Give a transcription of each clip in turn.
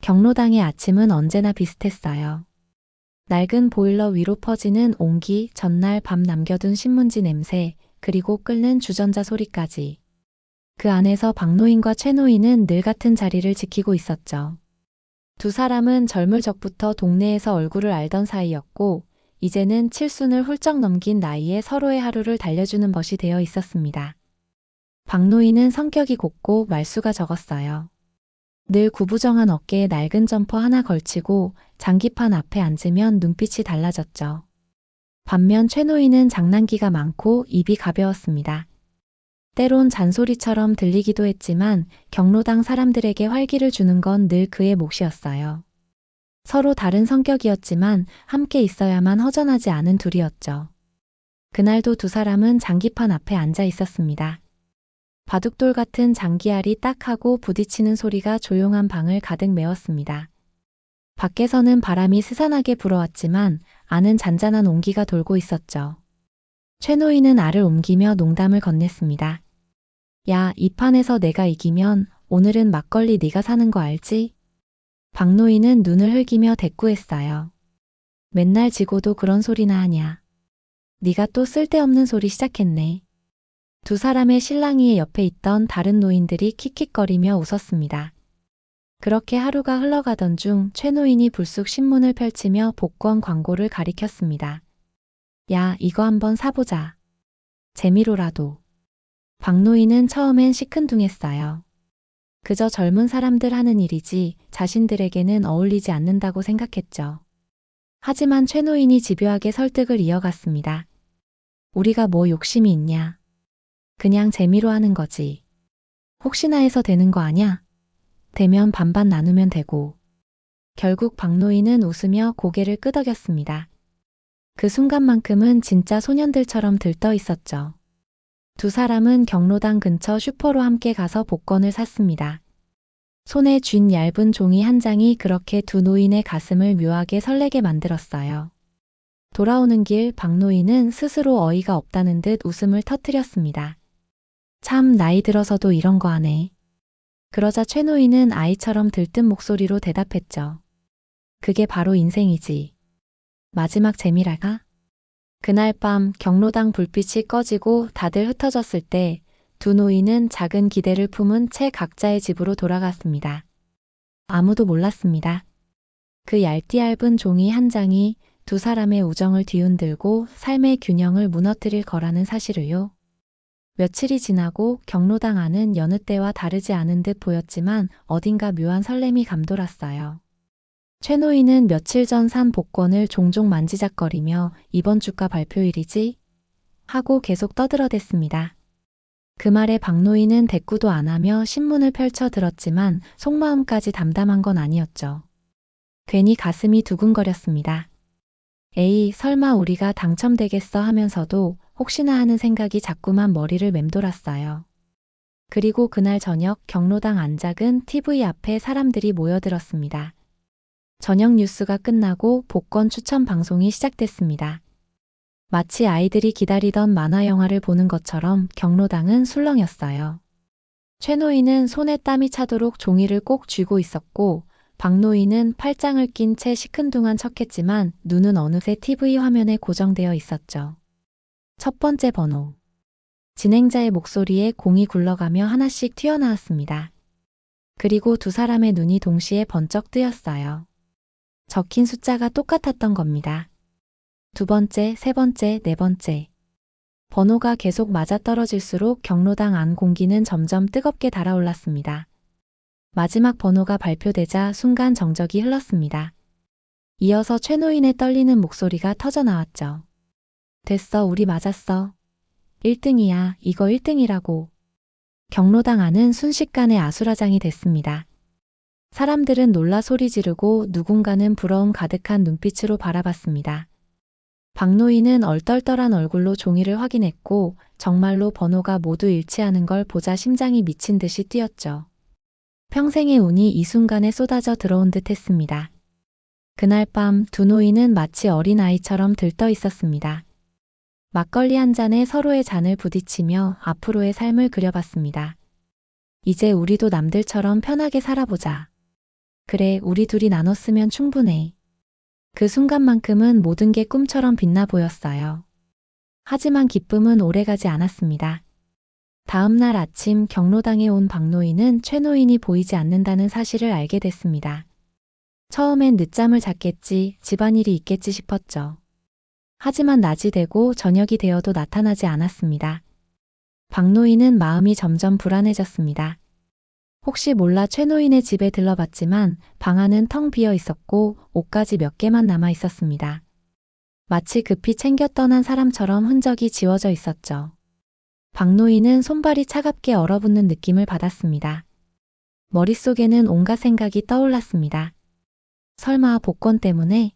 경로당의 아침은 언제나 비슷했어요. 낡은 보일러 위로 퍼지는 온기, 전날 밤 남겨둔 신문지 냄새, 그리고 끓는 주전자 소리까지. 그 안에서 박노인과 최노인은 늘 같은 자리를 지키고 있었죠. 두 사람은 젊을 적부터 동네에서 얼굴을 알던 사이였고, 이제는 칠순을 훌쩍 넘긴 나이에 서로의 하루를 달려주는 벗이 되어 있었습니다. 박노인은 성격이 곱고 말수가 적었어요. 늘 구부정한 어깨에 낡은 점퍼 하나 걸치고 장기판 앞에 앉으면 눈빛이 달라졌죠. 반면 최노인은 장난기가 많고 입이 가벼웠습니다. 때론 잔소리처럼 들리기도 했지만 경로당 사람들에게 활기를 주는 건 늘 그의 몫이었어요. 서로 다른 성격이었지만 함께 있어야만 허전하지 않은 둘이었죠. 그날도 두 사람은 장기판 앞에 앉아 있었습니다. 바둑돌 같은 장기알이 딱 하고 부딪히는 소리가 조용한 방을 가득 메웠습니다. 밖에서는 바람이 스산하게 불어왔지만 안은 잔잔한 온기가 돌고 있었죠. 최노인은 알을 옮기며 농담을 건넸습니다. 야, 이 판에서 내가 이기면 오늘은 막걸리 네가 사는 거 알지? 박노인은 눈을 흘기며 대꾸했어요. 맨날 지고도 그런 소리나 하냐. 네가 또 쓸데없는 소리 시작했네. 두 사람의 실랑이의 옆에 있던 다른 노인들이 킥킥거리며 웃었습니다. 그렇게 하루가 흘러가던 중 최노인이 불쑥 신문을 펼치며 복권 광고를 가리켰습니다. 야, 이거 한번 사보자. 재미로라도. 박노인은 처음엔 시큰둥했어요. 그저 젊은 사람들 하는 일이지 자신들에게는 어울리지 않는다고 생각했죠. 하지만 최노인이 집요하게 설득을 이어갔습니다. 우리가 뭐 욕심이 있냐. 그냥 재미로 하는 거지. 혹시나 해서 되는 거 아냐? 되면 반반 나누면 되고. 결국 박노인은 웃으며 고개를 끄덕였습니다. 그 순간만큼은 진짜 소년들처럼 들떠 있었죠. 두 사람은 경로당 근처 슈퍼로 함께 가서 복권을 샀습니다. 손에 쥔 얇은 종이 한 장이 그렇게 두 노인의 가슴을 묘하게 설레게 만들었어요. 돌아오는 길 박노인은 스스로 어이가 없다는 듯 웃음을 터뜨렸습니다. 참 나이 들어서도 이런 거 하네. 그러자 최노인은 아이처럼 들뜬 목소리로 대답했죠. 그게 바로 인생이지. 마지막 재미랄까? 그날 밤 경로당 불빛이 꺼지고 다들 흩어졌을 때 두 노인은 작은 기대를 품은 채 각자의 집으로 돌아갔습니다. 아무도 몰랐습니다. 그 얇디얇은 종이 한 장이 두 사람의 우정을 뒤흔들고 삶의 균형을 무너뜨릴 거라는 사실을요. 며칠이 지나고 경로당 안은 여느 때와 다르지 않은 듯 보였지만 어딘가 묘한 설렘이 감돌았어요. 최노인은 며칠 전 산 복권을 종종 만지작거리며 이번 주가 발표일이지? 하고 계속 떠들어댔습니다. 그 말에 박노인은 대꾸도 안 하며 신문을 펼쳐 들었지만 속마음까지 담담한 건 아니었죠. 괜히 가슴이 두근거렸습니다. 에이, 설마 우리가 당첨되겠어 하면서도 혹시나 하는 생각이 자꾸만 머리를 맴돌았어요. 그리고 그날 저녁 경로당 안작은 TV 앞에 사람들이 모여들었습니다. 저녁 뉴스가 끝나고 복권 추천 방송이 시작됐습니다. 마치 아이들이 기다리던 만화 영화를 보는 것처럼 경로당은 술렁였어요. 최노인은 손에 땀이 차도록 종이를 꼭 쥐고 있었고 박노인은 팔짱을 낀 채 시큰둥한 척했지만 눈은 어느새 TV 화면에 고정되어 있었죠. 첫 번째 번호. 진행자의 목소리에 공이 굴러가며 하나씩 튀어나왔습니다. 그리고 두 사람의 눈이 동시에 번쩍 뜨였어요. 적힌 숫자가 똑같았던 겁니다. 두 번째, 세 번째, 네 번째. 번호가 계속 맞아떨어질수록 경로당 안 공기는 점점 뜨겁게 달아올랐습니다. 마지막 번호가 발표되자 순간 정적이 흘렀습니다. 이어서 최노인의 떨리는 목소리가 터져나왔죠. 됐어, 우리 맞았어. 1등이야, 이거 1등이라고. 경로당 안은 순식간에 아수라장이 됐습니다. 사람들은 놀라 소리 지르고 누군가는 부러움 가득한 눈빛으로 바라봤습니다. 박노인은 얼떨떨한 얼굴로 종이를 확인했고 정말로 번호가 모두 일치하는 걸 보자 심장이 미친 듯이 뛰었죠. 평생의 운이 이 순간에 쏟아져 들어온 듯 했습니다. 그날 밤 두 노인은 마치 어린아이처럼 들떠 있었습니다. 막걸리 한 잔에 서로의 잔을 부딪히며 앞으로의 삶을 그려봤습니다. 이제 우리도 남들처럼 편하게 살아보자. 그래, 우리 둘이 나눴으면 충분해. 그 순간만큼은 모든 게 꿈처럼 빛나 보였어요. 하지만 기쁨은 오래가지 않았습니다. 다음 날 아침 경로당에 온 박노인은 최 노인이 보이지 않는다는 사실을 알게 됐습니다. 처음엔 늦잠을 잤겠지, 집안일이 있겠지 싶었죠. 하지만 낮이 되고 저녁이 되어도 나타나지 않았습니다. 박노인은 마음이 점점 불안해졌습니다. 혹시 몰라 최 노인의 집에 들러봤지만 방 안은 텅 비어 있었고 옷까지 몇 개만 남아 있었습니다. 마치 급히 챙겨 떠난 사람처럼 흔적이 지워져 있었죠. 박노인은 손발이 차갑게 얼어붙는 느낌을 받았습니다. 머릿속에는 온갖 생각이 떠올랐습니다. 설마 복권 때문에?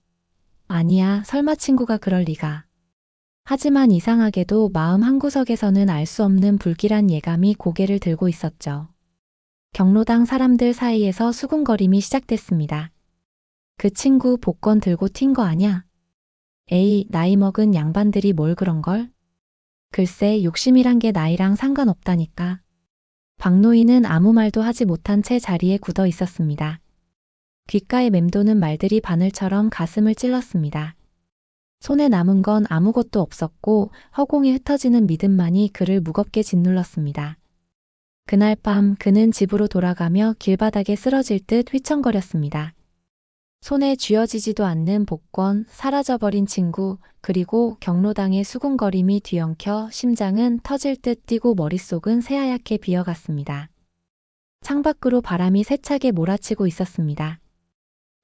아니야, 설마 친구가 그럴 리가. 하지만 이상하게도 마음 한구석에서는 알 수 없는 불길한 예감이 고개를 들고 있었죠. 경로당 사람들 사이에서 수군거림이 시작됐습니다. 그 친구 복권 들고 튄 거 아냐? 에이, 나이 먹은 양반들이 뭘 그런걸? 글쎄, 욕심이란 게 나이랑 상관없다니까. 박노인은 아무 말도 하지 못한 채 자리에 굳어 있었습니다. 귓가에 맴도는 말들이 바늘처럼 가슴을 찔렀습니다. 손에 남은 건 아무것도 없었고 허공에 흩어지는 믿음만이 그를 무겁게 짓눌렀습니다. 그날 밤 그는 집으로 돌아가며 길바닥에 쓰러질 듯 휘청거렸습니다. 손에 쥐어지지도 않는 복권, 사라져버린 친구, 그리고 경로당의 수군거림이 뒤엉켜 심장은 터질 듯 뛰고 머릿속은 새하얗게 비어갔습니다. 창밖으로 바람이 세차게 몰아치고 있었습니다.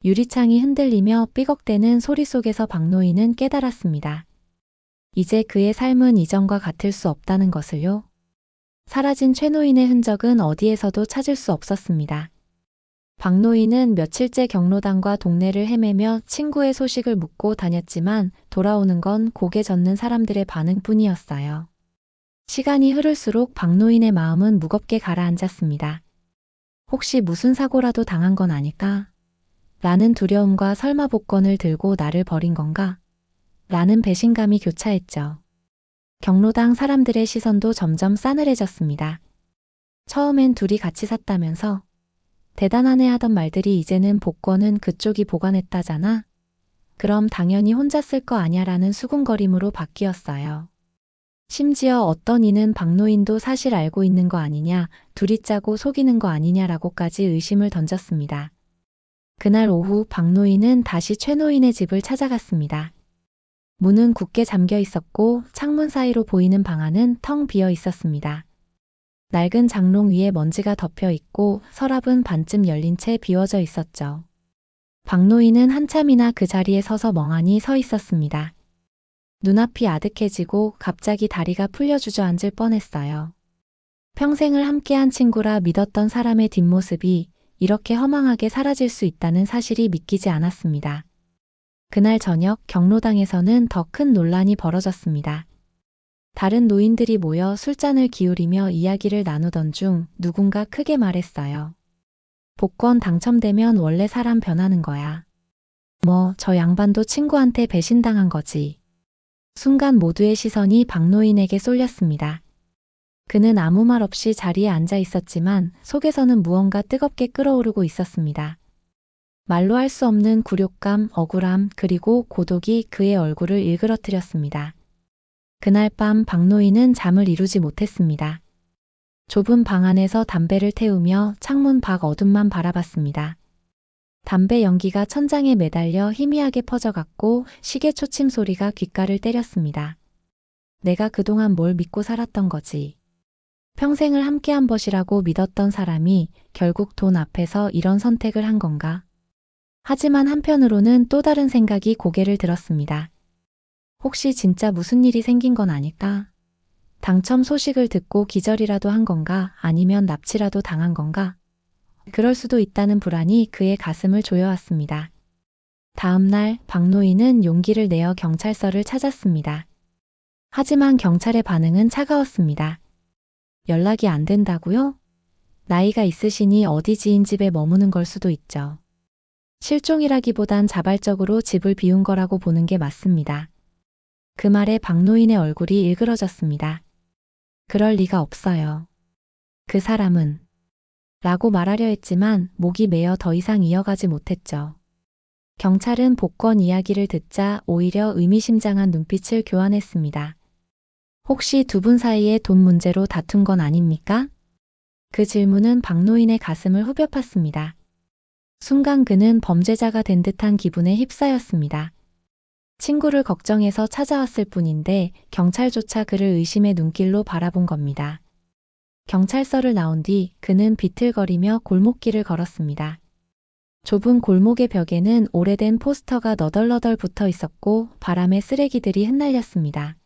유리창이 흔들리며 삐걱대는 소리 속에서 박노인은 깨달았습니다. 이제 그의 삶은 이전과 같을 수 없다는 것을요. 사라진 최 노인의 흔적은 어디에서도 찾을 수 없었습니다. 박노인은 며칠째 경로당과 동네를 헤매며 친구의 소식을 묻고 다녔지만 돌아오는 건 고개 젓는 사람들의 반응뿐이었어요. 시간이 흐를수록 박노인의 마음은 무겁게 가라앉았습니다. 혹시 무슨 사고라도 당한 건 아닐까? 라는 두려움과 설마 복권을 들고 나를 버린 건가? 라는 배신감이 교차했죠. 경로당 사람들의 시선도 점점 싸늘해졌습니다. 처음엔 둘이 같이 샀다면서? 대단하네 하던 말들이 이제는 복권은 그쪽이 보관했다잖아? 그럼 당연히 혼자 쓸 거 아냐 라는 수군거림으로 바뀌었어요. 심지어 어떤 이는 박노인도 사실 알고 있는 거 아니냐, 둘이 짜고 속이는 거 아니냐라고까지 의심을 던졌습니다. 그날 오후 박노인은 다시 최 노인의 집을 찾아갔습니다. 문은 굳게 잠겨 있었고 창문 사이로 보이는 방 안은 텅 비어 있었습니다. 낡은 장롱 위에 먼지가 덮여 있고 서랍은 반쯤 열린 채 비워져 있었죠. 박노인은 한참이나 그 자리에 서서 멍하니 서 있었습니다. 눈앞이 아득해지고 갑자기 다리가 풀려 주저앉을 뻔했어요. 평생을 함께한 친구라 믿었던 사람의 뒷모습이 이렇게 허망하게 사라질 수 있다는 사실이 믿기지 않았습니다. 그날 저녁 경로당에서는 더 큰 논란이 벌어졌습니다. 다른 노인들이 모여 술잔을 기울이며 이야기를 나누던 중 누군가 크게 말했어요. 복권 당첨되면 원래 사람 변하는 거야. 뭐, 저 양반도 친구한테 배신당한 거지. 순간 모두의 시선이 박노인에게 쏠렸습니다. 그는 아무 말 없이 자리에 앉아 있었지만 속에서는 무언가 뜨겁게 끓어오르고 있었습니다. 말로 할 수 없는 굴욕감, 억울함, 그리고 고독이 그의 얼굴을 일그러뜨렸습니다. 그날 밤 박노인은 잠을 이루지 못했습니다. 좁은 방 안에서 담배를 태우며 창문 밖 어둠만 바라봤습니다. 담배 연기가 천장에 매달려 희미하게 퍼져갔고 시계 초침 소리가 귓가를 때렸습니다. 내가 그동안 뭘 믿고 살았던 거지. 평생을 함께한 것이라고 믿었던 사람이 결국 돈 앞에서 이런 선택을 한 건가? 하지만 한편으로는 또 다른 생각이 고개를 들었습니다. 혹시 진짜 무슨 일이 생긴 건 아닐까? 당첨 소식을 듣고 기절이라도 한 건가? 아니면 납치라도 당한 건가? 그럴 수도 있다는 불안이 그의 가슴을 조여왔습니다. 다음 날 박노인은 용기를 내어 경찰서를 찾았습니다. 하지만 경찰의 반응은 차가웠습니다. 연락이 안 된다고요? 나이가 있으시니 어디 지인 집에 머무는 걸 수도 있죠. 실종이라기보단 자발적으로 집을 비운 거라고 보는 게 맞습니다. 그 말에 박노인의 얼굴이 일그러졌습니다. 그럴 리가 없어요. 그 사람은 라고 말하려 했지만 목이 메어 더 이상 이어가지 못했죠. 경찰은 복권 이야기를 듣자 오히려 의미심장한 눈빛을 교환했습니다. 혹시 두 분 사이에 돈 문제로 다툰 건 아닙니까? 그 질문은 박노인의 가슴을 후벼 팠습니다. 순간 그는 범죄자가 된 듯한 기분에 휩싸였습니다. 친구를 걱정해서 찾아왔을 뿐인데 경찰조차 그를 의심의 눈길로 바라본 겁니다. 경찰서를 나온 뒤 그는 비틀거리며 골목길을 걸었습니다. 좁은 골목의 벽에는 오래된 포스터가 너덜너덜 붙어 있었고 바람에 쓰레기들이 흩날렸습니다.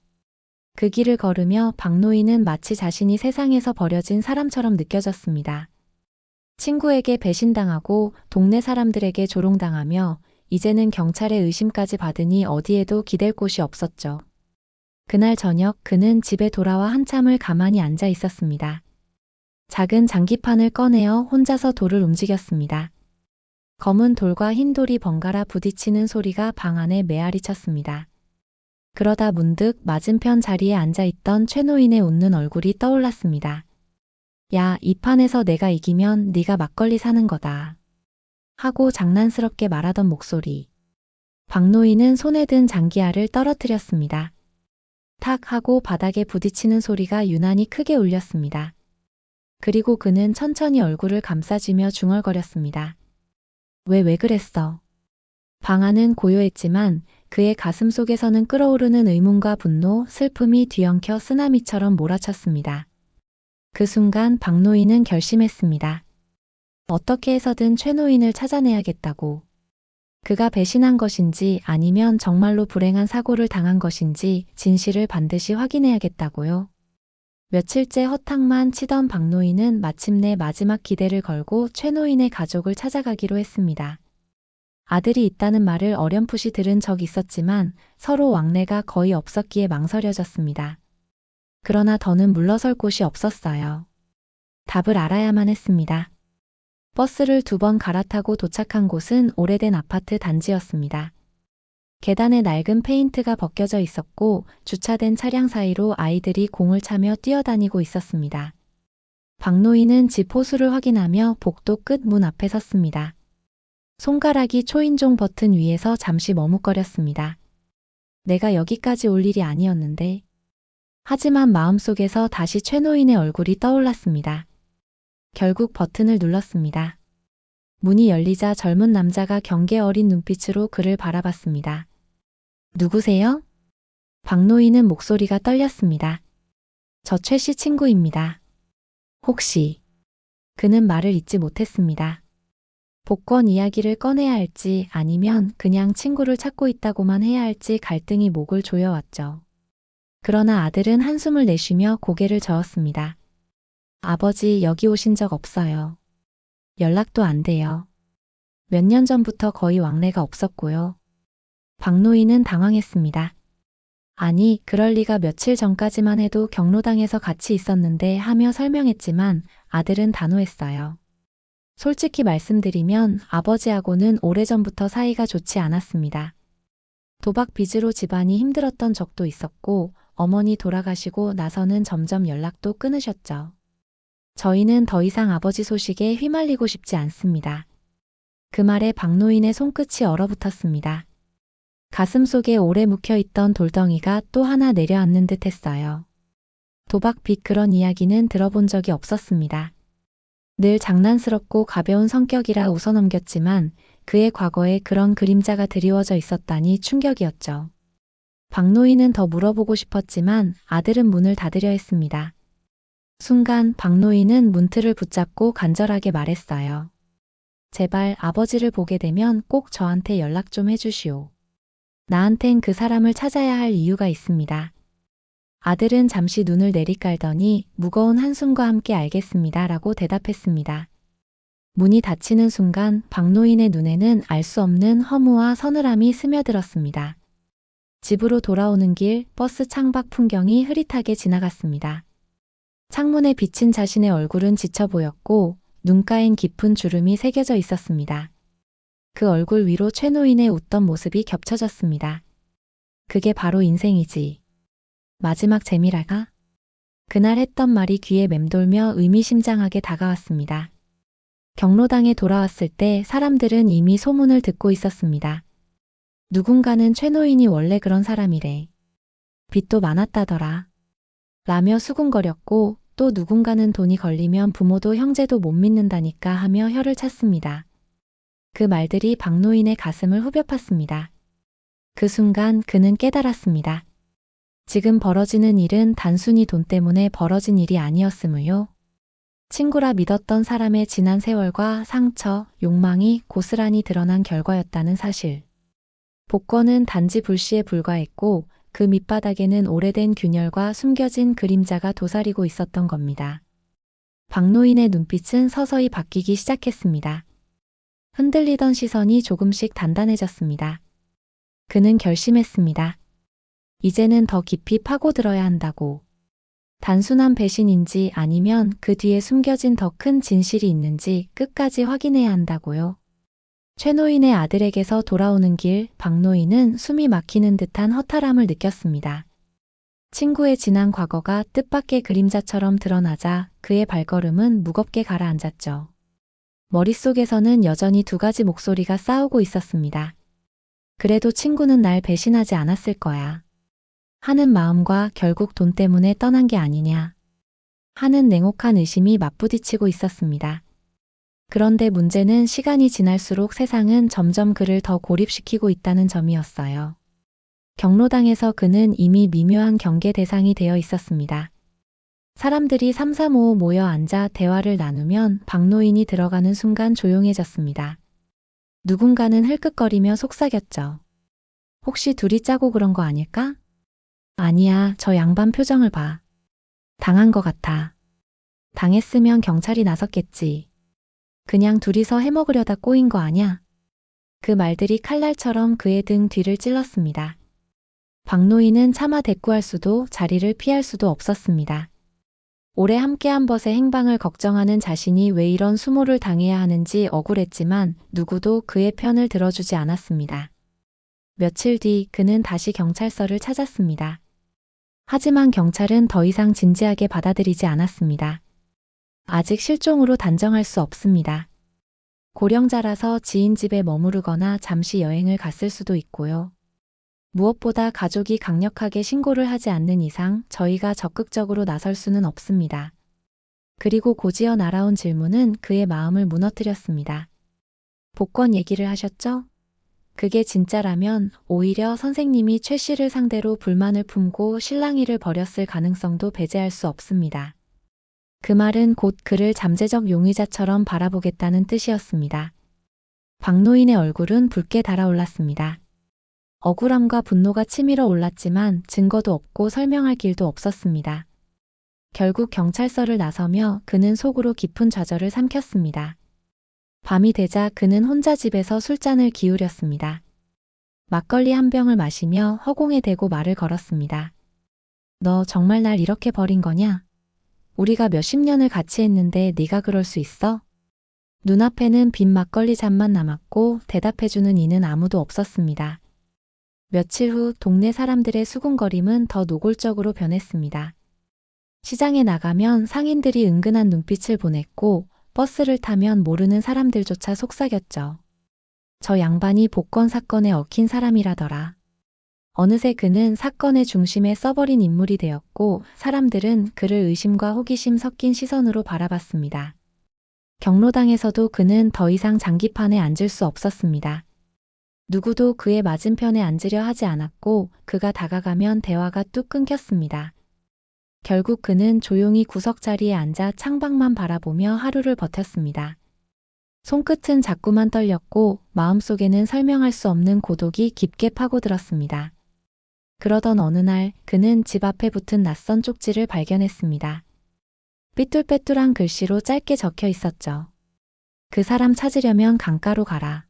그 길을 걸으며 박노인은 마치 자신이 세상에서 버려진 사람처럼 느껴졌습니다. 친구에게 배신당하고 동네 사람들에게 조롱당하며 이제는 경찰의 의심까지 받으니 어디에도 기댈 곳이 없었죠. 그날 저녁 그는 집에 돌아와 한참을 가만히 앉아 있었습니다. 작은 장기판을 꺼내어 혼자서 돌을 움직였습니다. 검은 돌과 흰 돌이 번갈아 부딪히는 소리가 방 안에 메아리 쳤습니다. 그러다 문득 맞은편 자리에 앉아있던 최노인의 웃는 얼굴이 떠올랐습니다. 야, 이 판에서 내가 이기면 네가 막걸리 사는 거다. 하고 장난스럽게 말하던 목소리. 박노인은 손에 든 장기알을 떨어뜨렸습니다. 탁 하고 바닥에 부딪히는 소리가 유난히 크게 울렸습니다. 그리고 그는 천천히 얼굴을 감싸쥐며 중얼거렸습니다. 왜 그랬어? 방 안은 고요했지만 그의 가슴 속에서는 끓어오르는 의문과 분노, 슬픔이 뒤엉켜 쓰나미처럼 몰아쳤습니다. 그 순간 박노인은 결심했습니다. 어떻게 해서든 최노인을 찾아내야겠다고. 그가 배신한 것인지 아니면 정말로 불행한 사고를 당한 것인지 진실을 반드시 확인해야겠다고요. 며칠째 허탕만 치던 박노인은 마침내 마지막 기대를 걸고 최노인의 가족을 찾아가기로 했습니다. 아들이 있다는 말을 어렴풋이 들은 적이 있었지만 서로 왕래가 거의 없었기에 망설여졌습니다. 그러나 더는 물러설 곳이 없었어요. 답을 알아야만 했습니다. 버스를 2번 갈아타고 도착한 곳은 오래된 아파트 단지였습니다. 계단에 낡은 페인트가 벗겨져 있었고 주차된 차량 사이로 아이들이 공을 차며 뛰어다니고 있었습니다. 박노인은 집 호수를 확인하며 복도 끝 문 앞에 섰습니다. 손가락이 초인종 버튼 위에서 잠시 머뭇거렸습니다. 내가 여기까지 올 일이 아니었는데. 하지만 마음속에서 다시 최노인의 얼굴이 떠올랐습니다. 결국 버튼을 눌렀습니다. 문이 열리자 젊은 남자가 경계 어린 눈빛으로 그를 바라봤습니다. 누구세요? 박노인은 목소리가 떨렸습니다. 저 최 씨 친구입니다. 혹시. 그는 말을 잇지 못했습니다. 복권 이야기를 꺼내야 할지 아니면 그냥 친구를 찾고 있다고만 해야 할지 갈등이 목을 조여왔죠. 그러나 아들은 한숨을 내쉬며 고개를 저었습니다. 아버지, 여기 오신 적 없어요. 연락도 안 돼요. 몇 년 전부터 거의 왕래가 없었고요. 박노인은 당황했습니다. 아니, 그럴 리가. 며칠 전까지만 해도 경로당에서 같이 있었는데 하며 설명했지만 아들은 단호했어요. 솔직히 말씀드리면 아버지하고는 오래전부터 사이가 좋지 않았습니다. 도박 빚으로 집안이 힘들었던 적도 있었고 어머니 돌아가시고 나서는 점점 연락도 끊으셨죠. 저희는 더 이상 아버지 소식에 휘말리고 싶지 않습니다. 그 말에 박노인의 손끝이 얼어붙었습니다. 가슴 속에 오래 묵혀있던 돌덩이가 또 하나 내려앉는 듯 했어요. 도박 빚 그런 이야기는 들어본 적이 없었습니다. 늘 장난스럽고 가벼운 성격이라 웃어넘겼지만 그의 과거에 그런 그림자가 드리워져 있었다니 충격이었죠. 박노인은 더 물어보고 싶었지만 아들은 문을 닫으려 했습니다. 순간 박노인은 문틀을 붙잡고 간절하게 말했어요. 제발 아버지를 보게 되면 꼭 저한테 연락 좀 해주시오. 나한텐 그 사람을 찾아야 할 이유가 있습니다. 아들은 잠시 눈을 내리깔더니 무거운 한숨과 함께 알겠습니다 라고 대답했습니다. 문이 닫히는 순간 박노인의 눈에는 알 수 없는 허무와 서늘함이 스며들었습니다. 집으로 돌아오는 길 버스 창밖 풍경이 흐릿하게 지나갔습니다. 창문에 비친 자신의 얼굴은 지쳐 보였고 눈가엔 깊은 주름이 새겨져 있었습니다. 그 얼굴 위로 최노인의 웃던 모습이 겹쳐졌습니다. 그게 바로 인생이지. 마지막 재미랄까? 그날 했던 말이 귀에 맴돌며 의미심장하게 다가왔습니다. 경로당에 돌아왔을 때 사람들은 이미 소문을 듣고 있었습니다. 누군가는 최 노인이 원래 그런 사람이래. 빚도 많았다더라. 라며 수군거렸고, 또 누군가는 돈이 걸리면 부모도 형제도 못 믿는다니까 하며 혀를 찼습니다. 그 말들이 박노인의 가슴을 후벼 팠습니다. 그 순간 그는 깨달았습니다. 지금 벌어지는 일은 단순히 돈 때문에 벌어진 일이 아니었음을요. 친구라 믿었던 사람의 지난 세월과 상처, 욕망이 고스란히 드러난 결과였다는 사실. 복권은 단지 불시에 불과했고 그 밑바닥에는 오래된 균열과 숨겨진 그림자가 도사리고 있었던 겁니다. 박노인의 눈빛은 서서히 바뀌기 시작했습니다. 흔들리던 시선이 조금씩 단단해졌습니다. 그는 결심했습니다. 이제는 더 깊이 파고들어야 한다고. 단순한 배신인지 아니면 그 뒤에 숨겨진 더 큰 진실이 있는지 끝까지 확인해야 한다고요. 최 노인의 아들에게서 돌아오는 길, 박노인은 숨이 막히는 듯한 허탈함을 느꼈습니다. 친구의 지난 과거가 뜻밖의 그림자처럼 드러나자 그의 발걸음은 무겁게 가라앉았죠. 머릿속에서는 여전히 두 가지 목소리가 싸우고 있었습니다. 그래도 친구는 날 배신하지 않았을 거야. 하는 마음과 결국 돈 때문에 떠난 게 아니냐 하는 냉혹한 의심이 맞부딪히고 있었습니다. 그런데 문제는 시간이 지날수록 세상은 점점 그를 더 고립시키고 있다는 점이었어요. 경로당에서 그는 이미 미묘한 경계 대상이 되어 있었습니다. 사람들이 삼삼오오 모여 앉아 대화를 나누면 박노인이 들어가는 순간 조용해졌습니다. 누군가는 흘끗거리며 속삭였죠. 혹시 둘이 짜고 그런 거 아닐까? 아니야, 저 양반 표정을 봐. 당한 것 같아. 당했으면 경찰이 나섰겠지. 그냥 둘이서 해먹으려다 꼬인 거 아냐? 그 말들이 칼날처럼 그의 등 뒤를 찔렀습니다. 박노인은 차마 대꾸할 수도 자리를 피할 수도 없었습니다. 오래 함께한 벗의 행방을 걱정하는 자신이 왜 이런 수모를 당해야 하는지 억울했지만 누구도 그의 편을 들어주지 않았습니다. 며칠 뒤 그는 다시 경찰서를 찾았습니다. 하지만 경찰은 더 이상 진지하게 받아들이지 않았습니다. 아직 실종으로 단정할 수 없습니다. 고령자라서 지인 집에 머무르거나 잠시 여행을 갔을 수도 있고요. 무엇보다 가족이 강력하게 신고를 하지 않는 이상 저희가 적극적으로 나설 수는 없습니다. 그리고 고지어 날아온 질문은 그의 마음을 무너뜨렸습니다. 복권 얘기를 하셨죠? 그게 진짜라면 오히려 선생님이 최 씨를 상대로 불만을 품고 실랑이를 벌였을 가능성도 배제할 수 없습니다. 그 말은 곧 그를 잠재적 용의자처럼 바라보겠다는 뜻이었습니다. 박노인의 얼굴은 붉게 달아올랐습니다. 억울함과 분노가 치밀어 올랐지만 증거도 없고 설명할 길도 없었습니다. 결국 경찰서를 나서며 그는 속으로 깊은 좌절을 삼켰습니다. 밤이 되자 그는 혼자 집에서 술잔을 기울였습니다. 막걸리 한 병을 마시며 허공에 대고 말을 걸었습니다. 너 정말 날 이렇게 버린 거냐? 우리가 몇십 년을 같이 했는데 네가 그럴 수 있어? 눈앞에는 빈 막걸리 잔만 남았고 대답해주는 이는 아무도 없었습니다. 며칠 후 동네 사람들의 수군거림은 더 노골적으로 변했습니다. 시장에 나가면 상인들이 은근한 눈빛을 보냈고 버스를 타면 모르는 사람들조차 속삭였죠. 저 양반이 복권 사건에 얽힌 사람이라더라. 어느새 그는 사건의 중심에 써버린 인물이 되었고 사람들은 그를 의심과 호기심 섞인 시선으로 바라봤습니다. 경로당에서도 그는 더 이상 장기판에 앉을 수 없었습니다. 누구도 그의 맞은편에 앉으려 하지 않았고 그가 다가가면 대화가 뚝 끊겼습니다. 결국 그는 조용히 구석 자리에 앉아 창밖만 바라보며 하루를 버텼습니다. 손끝은 자꾸만 떨렸고 마음속에는 설명할 수 없는 고독이 깊게 파고들었습니다. 그러던 어느 날 그는 집 앞에 붙은 낯선 쪽지를 발견했습니다. 삐뚤빼뚤한 글씨로 짧게 적혀 있었죠. 그 사람 찾으려면 강가로 가라.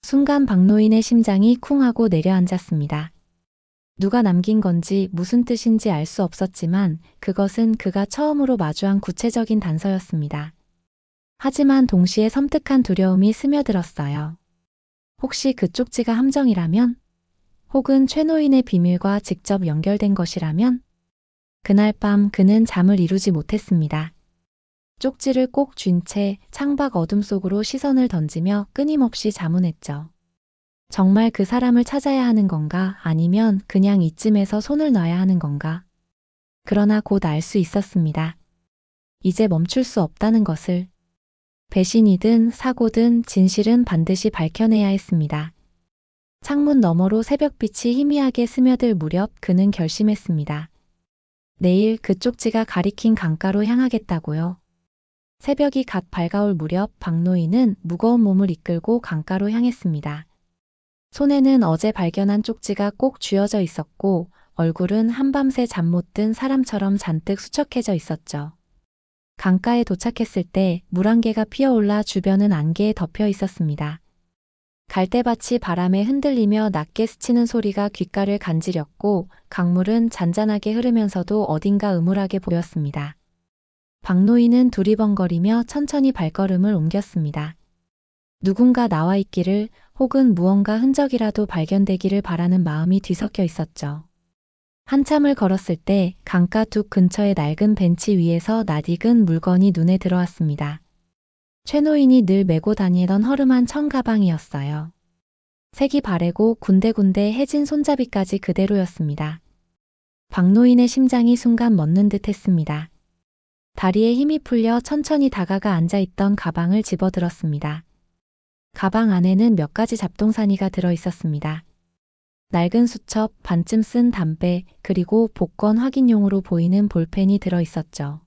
순간 박노인의 심장이 쿵 하고 내려앉았습니다. 누가 남긴 건지 무슨 뜻인지 알 수 없었지만 그것은 그가 처음으로 마주한 구체적인 단서였습니다. 하지만 동시에 섬뜩한 두려움이 스며들었어요. 혹시 그 쪽지가 함정이라면? 혹은 최 노인의 비밀과 직접 연결된 것이라면? 그날 밤 그는 잠을 이루지 못했습니다. 쪽지를 꼭 쥔 채 창밖 어둠 속으로 시선을 던지며 끊임없이 자문했죠. 정말 그 사람을 찾아야 하는 건가? 아니면 그냥 이쯤에서 손을 놔야 하는 건가? 그러나 곧 알 수 있었습니다. 이제 멈출 수 없다는 것을. 배신이든 사고든 진실은 반드시 밝혀내야 했습니다. 창문 너머로 새벽빛이 희미하게 스며들 무렵 그는 결심했습니다. 내일 그 쪽지가 가리킨 강가로 향하겠다고요. 새벽이 갓 밝아올 무렵 박노인은 무거운 몸을 이끌고 강가로 향했습니다. 손에는 어제 발견한 쪽지가 꼭 쥐어져 있었고 얼굴은 한밤새 잠 못 든 사람처럼 잔뜩 수척해져 있었죠. 강가에 도착했을 때 물안개가 피어올라 주변은 안개에 덮여 있었습니다. 갈대밭이 바람에 흔들리며 낮게 스치는 소리가 귓가를 간지렸고 강물은 잔잔하게 흐르면서도 어딘가 음울하게 보였습니다. 박노인은 두리번거리며 천천히 발걸음을 옮겼습니다. 누군가 나와 있기를 혹은 무언가 흔적이라도 발견되기를 바라는 마음이 뒤섞여 있었죠. 한참을 걸었을 때 강가 둑 근처의 낡은 벤치 위에서 낯익은 물건이 눈에 들어왔습니다. 최노인이 늘 메고 다니던 허름한 청가방이었어요. 색이 바래고 군데군데 해진 손잡이까지 그대로였습니다. 박노인의 심장이 순간 멎는 듯 했습니다. 다리에 힘이 풀려 천천히 다가가 앉아있던 가방을 집어들었습니다. 가방 안에는 몇 가지 잡동사니가 들어 있었습니다. 낡은 수첩, 반쯤 쓴 담배, 그리고 복권 확인용으로 보이는 볼펜이 들어 있었죠.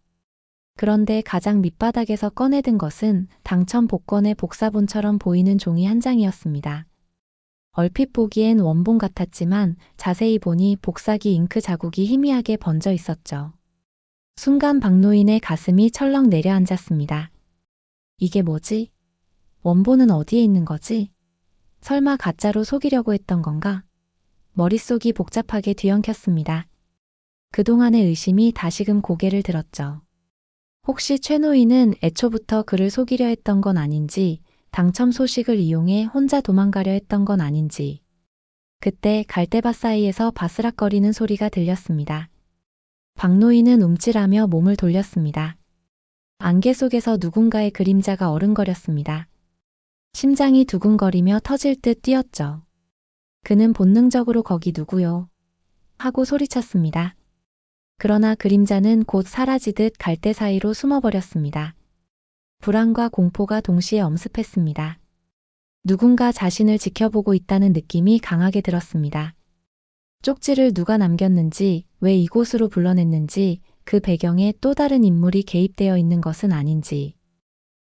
그런데 가장 밑바닥에서 꺼내든 것은 당첨 복권의 복사본처럼 보이는 종이 한 장이었습니다. 얼핏 보기엔 원본 같았지만 자세히 보니 복사기 잉크 자국이 희미하게 번져 있었죠. 순간 박노인의 가슴이 철렁 내려앉았습니다. 이게 뭐지? 원본은 어디에 있는 거지? 설마 가짜로 속이려고 했던 건가? 머릿속이 복잡하게 뒤엉켰습니다. 그동안의 의심이 다시금 고개를 들었죠. 혹시 최노인은 애초부터 그를 속이려 했던 건 아닌지, 당첨 소식을 이용해 혼자 도망가려 했던 건 아닌지. 그때 갈대밭 사이에서 바스락거리는 소리가 들렸습니다. 박노인은 움찔하며 몸을 돌렸습니다. 안개 속에서 누군가의 그림자가 어른거렸습니다. 심장이 두근거리며 터질 듯 뛰었죠. 그는 본능적으로 거기 누구요? 하고 소리쳤습니다. 그러나 그림자는 곧 사라지듯 갈대 사이로 숨어버렸습니다. 불안과 공포가 동시에 엄습했습니다. 누군가 자신을 지켜보고 있다는 느낌이 강하게 들었습니다. 쪽지를 누가 남겼는지, 왜 이곳으로 불러냈는지, 그 배경에 또 다른 인물이 개입되어 있는 것은 아닌지.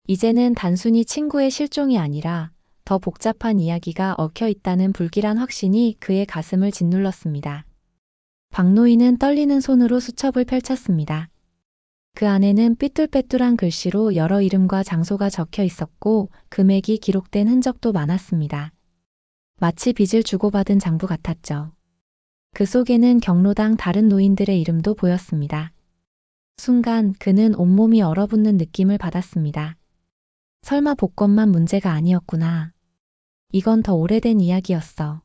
이제는 단순히 친구의 실종이 아니라 더 복잡한 이야기가 얽혀 있다는 불길한 확신이 그의 가슴을 짓눌렀습니다. 박노인은 떨리는 손으로 수첩을 펼쳤습니다. 그 안에는 삐뚤빼뚤한 글씨로 여러 이름과 장소가 적혀 있었고 금액이 기록된 흔적도 많았습니다. 마치 빚을 주고받은 장부 같았죠. 그 속에는 경로당 다른 노인들의 이름도 보였습니다. 순간 그는 온몸이 얼어붙는 느낌을 받았습니다. 설마 복권만 문제가 아니었구나. 이건 더 오래된 이야기였어.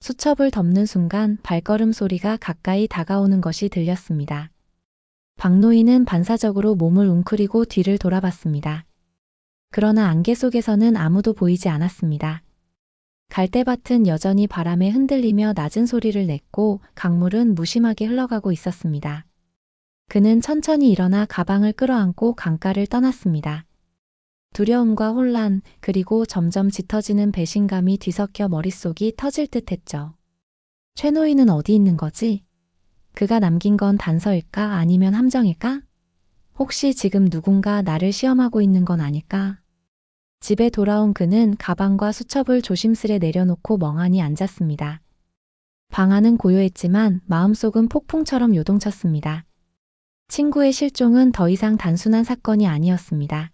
수첩을 덮는 순간 발걸음 소리가 가까이 다가오는 것이 들렸습니다. 박노인은 반사적으로 몸을 웅크리고 뒤를 돌아봤습니다. 그러나 안개 속에서는 아무도 보이지 않았습니다. 갈대밭은 여전히 바람에 흔들리며 낮은 소리를 냈고 강물은 무심하게 흘러가고 있었습니다. 그는 천천히 일어나 가방을 끌어안고 강가를 떠났습니다. 두려움과 혼란, 그리고 점점 짙어지는 배신감이 뒤섞여 머릿속이 터질 듯 했죠. 최노인은 어디 있는 거지? 그가 남긴 건 단서일까 아니면 함정일까? 혹시 지금 누군가 나를 시험하고 있는 건 아닐까? 집에 돌아온 그는 가방과 수첩을 조심스레 내려놓고 멍하니 앉았습니다. 방 안은 고요했지만 마음속은 폭풍처럼 요동쳤습니다. 친구의 실종은 더 이상 단순한 사건이 아니었습니다.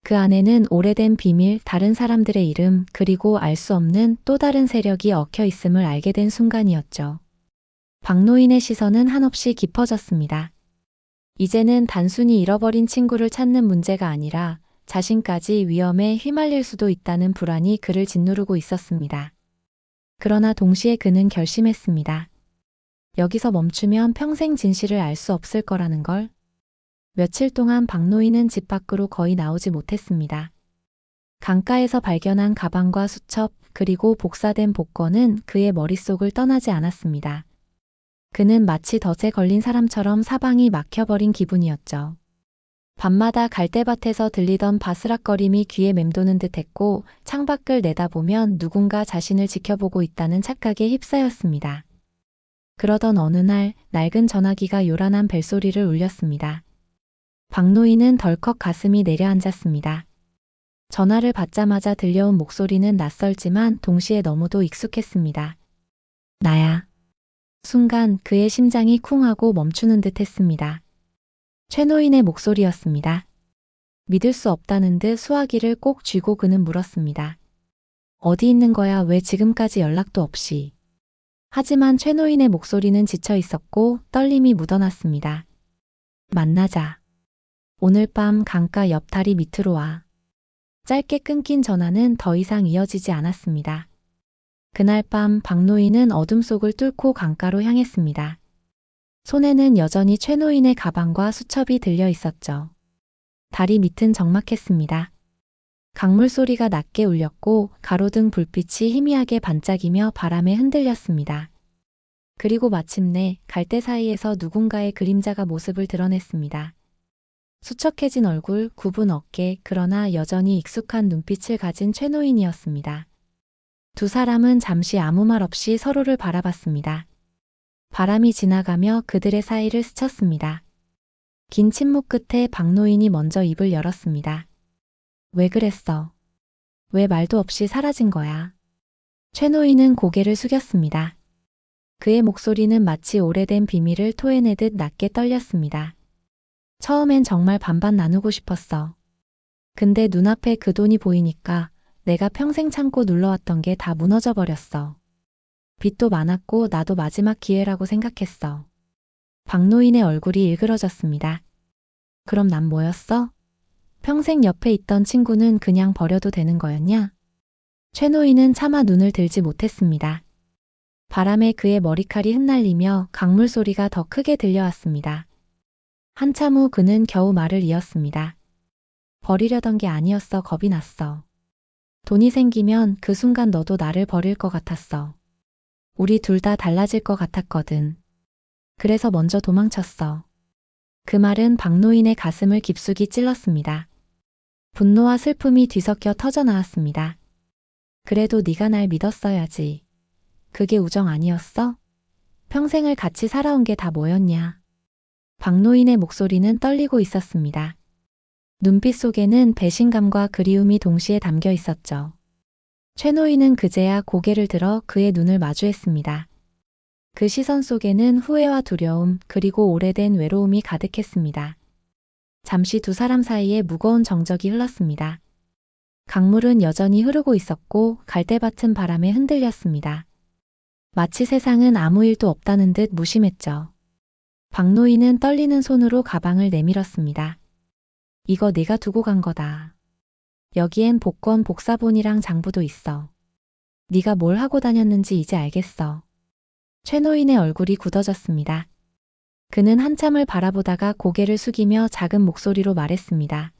그 안에는 오래된 비밀, 다른 사람들의 이름, 그리고 알 수 없는 또 다른 세력이 얽혀 있음을 알게 된 순간이었죠. 박노인의 시선은 한없이 깊어졌습니다. 이제는 단순히 잃어버린 친구를 찾는 문제가 아니라 자신까지 위험에 휘말릴 수도 있다는 불안이 그를 짓누르고 있었습니다. 그러나 동시에 그는 결심했습니다. 여기서 멈추면 평생 진실을 알 수 없을 거라는 걸. 며칠 동안 박노인은 집 밖으로 거의 나오지 못했습니다. 강가에서 발견한 가방과 수첩, 그리고 복사된 복권은 그의 머릿속을 떠나지 않았습니다. 그는 마치 덫에 걸린 사람처럼 사방이 막혀버린 기분이었죠. 밤마다 갈대밭에서 들리던 바스락거림이 귀에 맴도는 듯했고 창밖을 내다보면 누군가 자신을 지켜보고 있다는 착각에 휩싸였습니다. 그러던 어느 날 낡은 전화기가 요란한 벨소리를 울렸습니다. 박노인은 덜컥 가슴이 내려앉았습니다. 전화를 받자마자 들려온 목소리는 낯설지만 동시에 너무도 익숙했습니다. 나야. 순간 그의 심장이 쿵하고 멈추는 듯 했습니다. 최노인의 목소리였습니다. 믿을 수 없다는 듯 수화기를 꼭 쥐고 그는 물었습니다. 어디 있는 거야? 왜 지금까지 연락도 없이? 하지만 최노인의 목소리는 지쳐 있었고 떨림이 묻어났습니다. 만나자. 오늘 밤 강가 옆 다리 밑으로 와. 짧게 끊긴 전화는 더 이상 이어지지 않았습니다. 그날 밤 박노인은 어둠 속을 뚫고 강가로 향했습니다. 손에는 여전히 최노인의 가방과 수첩이 들려 있었죠. 다리 밑은 적막했습니다. 강물 소리가 낮게 울렸고 가로등 불빛이 희미하게 반짝이며 바람에 흔들렸습니다. 그리고 마침내 갈대 사이에서 누군가의 그림자가 모습을 드러냈습니다. 수척해진 얼굴, 굽은 어깨, 그러나 여전히 익숙한 눈빛을 가진 최노인이었습니다. 두 사람은 잠시 아무 말 없이 서로를 바라봤습니다. 바람이 지나가며 그들의 사이를 스쳤습니다. 긴 침묵 끝에 박노인이 먼저 입을 열었습니다. 왜 그랬어? 왜 말도 없이 사라진 거야? 최노인은 고개를 숙였습니다. 그의 목소리는 마치 오래된 비밀을 토해내듯 낮게 떨렸습니다. 처음엔 정말 반반 나누고 싶었어. 근데 눈앞에 그 돈이 보이니까 내가 평생 참고 눌러왔던 게 다 무너져 버렸어. 빚도 많았고 나도 마지막 기회라고 생각했어. 박노인의 얼굴이 일그러졌습니다. 그럼 난 뭐였어? 평생 옆에 있던 친구는 그냥 버려도 되는 거였냐? 최노인은 차마 눈을 들지 못했습니다. 바람에 그의 머리칼이 흩날리며 강물 소리가 더 크게 들려왔습니다. 한참 후 그는 겨우 말을 이었습니다. 버리려던 게 아니었어. 겁이 났어. 돈이 생기면 그 순간 너도 나를 버릴 것 같았어. 우리 둘 다 달라질 것 같았거든. 그래서 먼저 도망쳤어. 그 말은 박노인의 가슴을 깊숙이 찔렀습니다. 분노와 슬픔이 뒤섞여 터져나왔습니다. 그래도 네가 날 믿었어야지. 그게 우정 아니었어? 평생을 같이 살아온 게 다 뭐였냐? 박노인의 목소리는 떨리고 있었습니다. 눈빛 속에는 배신감과 그리움이 동시에 담겨 있었죠. 최노인은 그제야 고개를 들어 그의 눈을 마주했습니다. 그 시선 속에는 후회와 두려움 그리고 오래된 외로움이 가득했습니다. 잠시 두 사람 사이에 무거운 정적이 흘렀습니다. 강물은 여전히 흐르고 있었고 갈대밭은 바람에 흔들렸습니다. 마치 세상은 아무 일도 없다는 듯 무심했죠. 박노인은 떨리는 손으로 가방을 내밀었습니다. 이거 네가 두고 간 거다. 여기엔 복권 복사본이랑 장부도 있어. 네가 뭘 하고 다녔는지 이제 알겠어. 최노인의 얼굴이 굳어졌습니다. 그는 한참을 바라보다가 고개를 숙이며 작은 목소리로 말했습니다.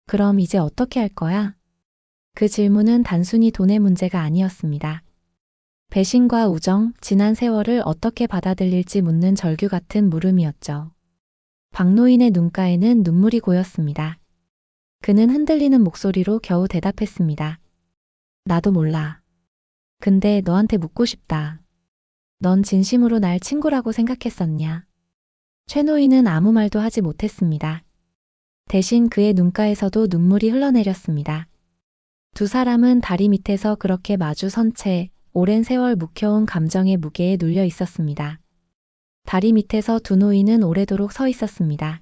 그럼 이제 어떻게 할 거야? 그 질문은 단순히 돈의 문제가 아니었습니다. 배신과 우정, 지난 세월을 어떻게 받아들일지 묻는 절규 같은 물음이었죠. 박노인의 눈가에는 눈물이 고였습니다. 그는 흔들리는 목소리로 겨우 대답했습니다. 나도 몰라. 근데 너한테 묻고 싶다. 넌 진심으로 날 친구라고 생각했었냐? 최노인은 아무 말도 하지 못했습니다. 대신 그의 눈가에서도 눈물이 흘러내렸습니다. 두 사람은 다리 밑에서 그렇게 마주 선 채 오랜 세월 묵혀온 감정의 무게에 눌려 있었습니다. 다리 밑에서 두 노인은 오래도록 서 있었습니다.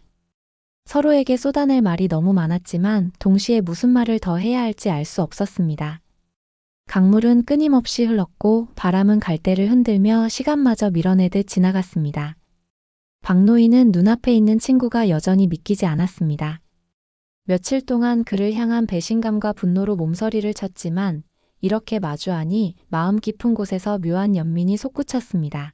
서로에게 쏟아낼 말이 너무 많았지만 동시에 무슨 말을 더 해야 할지 알 수 없었습니다. 강물은 끊임없이 흘렀고 바람은 갈대를 흔들며 시간마저 밀어내듯 지나갔습니다. 박노인은 눈앞에 있는 친구가 여전히 믿기지 않았습니다. 며칠 동안 그를 향한 배신감과 분노로 몸서리를 쳤지만 이렇게 마주하니 마음 깊은 곳에서 묘한 연민이 솟구쳤습니다.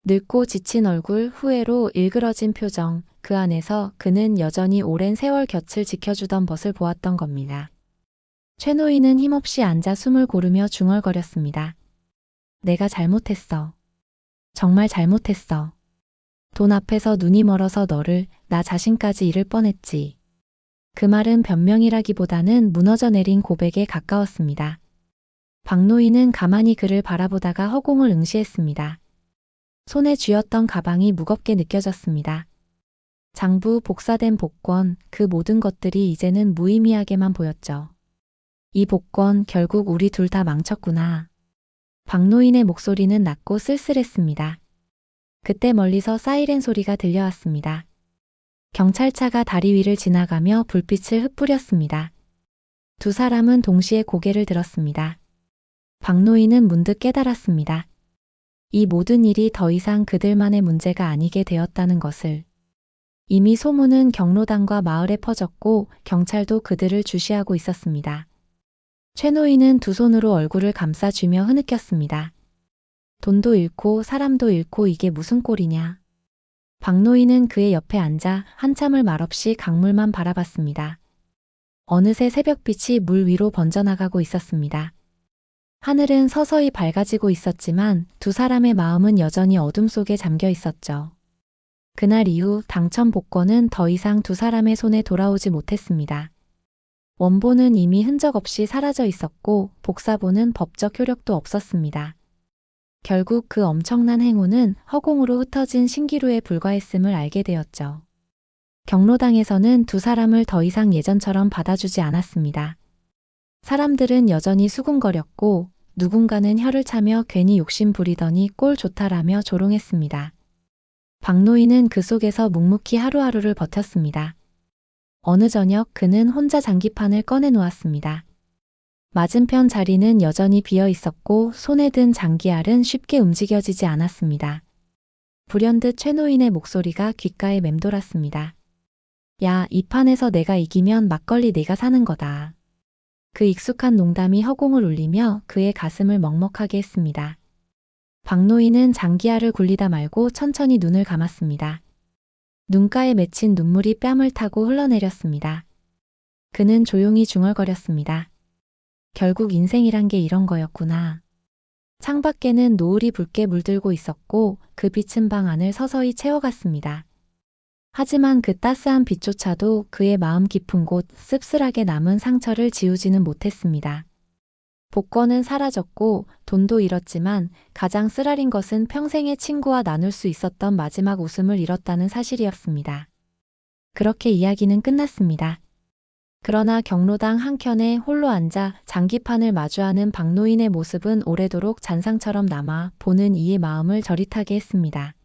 늙고 지친 얼굴, 후회로 일그러진 표정, 그 안에서 그는 여전히 오랜 세월 곁을 지켜주던 벗을 보았던 겁니다. 최 노인은 힘없이 앉아 숨을 고르며 중얼거렸습니다. 내가 잘못했어. 정말 잘못했어. 돈 앞에서 눈이 멀어서 너를, 나 자신까지 잃을 뻔했지. 그 말은 변명이라기보다는 무너져 내린 고백에 가까웠습니다. 박 노인은 가만히 그를 바라보다가 허공을 응시했습니다. 손에 쥐었던 가방이 무겁게 느껴졌습니다. 장부, 복사된 복권, 그 모든 것들이 이제는 무의미하게만 보였죠. 이 복권 결국 우리 둘 다 망쳤구나. 박 노인의 목소리는 낮고 쓸쓸했습니다. 그때 멀리서 사이렌 소리가 들려왔습니다. 경찰차가 다리 위를 지나가며 불빛을 흩뿌렸습니다. 두 사람은 동시에 고개를 들었습니다. 박 노인은 문득 깨달았습니다. 이 모든 일이 더 이상 그들만의 문제가 아니게 되었다는 것을. 이미 소문은 경로당과 마을에 퍼졌고 경찰도 그들을 주시하고 있었습니다. 최 노인은 두 손으로 얼굴을 감싸쥐며 흐느꼈습니다. 돈도 잃고 사람도 잃고 이게 무슨 꼴이냐. 박 노인은 그의 옆에 앉아 한참을 말없이 강물만 바라봤습니다. 어느새 새벽빛이 물 위로 번져나가고 있었습니다. 하늘은 서서히 밝아지고 있었지만 두 사람의 마음은 여전히 어둠 속에 잠겨 있었죠. 그날 이후 당첨 복권은 더 이상 두 사람의 손에 돌아오지 못했습니다. 원본은 이미 흔적 없이 사라져 있었고 복사본은 법적 효력도 없었습니다. 결국 그 엄청난 행운은 허공으로 흩어진 신기루에 불과했음을 알게 되었죠. 경로당에서는 두 사람을 더 이상 예전처럼 받아주지 않았습니다. 사람들은 여전히 수군거렸고 누군가는 혀를 차며 괜히 욕심 부리더니 꼴 좋다라며 조롱했습니다. 박 노인은 그 속에서 묵묵히 하루하루를 버텼습니다. 어느 저녁 그는 혼자 장기판을 꺼내 놓았습니다. 맞은편 자리는 여전히 비어 있었고 손에 든 장기알은 쉽게 움직여지지 않았습니다. 불현듯 최 노인의 목소리가 귓가에 맴돌았습니다. 야, 이 판에서 내가 이기면 막걸리 내가 사는 거다. 그 익숙한 농담이 허공을 울리며 그의 가슴을 먹먹하게 했습니다. 박 노인은 장기알을 굴리다 말고 천천히 눈을 감았습니다. 눈가에 맺힌 눈물이 뺨을 타고 흘러내렸습니다. 그는 조용히 중얼거렸습니다. 결국 인생이란 게 이런 거였구나. 창밖에는 노을이 붉게 물들고 있었고 그 빛은 방 안을 서서히 채워갔습니다. 하지만 그 따스한 빛조차도 그의 마음 깊은 곳 씁쓸하게 남은 상처를 지우지는 못했습니다. 복권은 사라졌고 돈도 잃었지만 가장 쓰라린 것은 평생의 친구와 나눌 수 있었던 마지막 웃음을 잃었다는 사실이었습니다. 그렇게 이야기는 끝났습니다. 그러나 경로당 한켠에 홀로 앉아 장기판을 마주하는 박 노인의 모습은 오래도록 잔상처럼 남아 보는 이의 마음을 저릿하게 했습니다.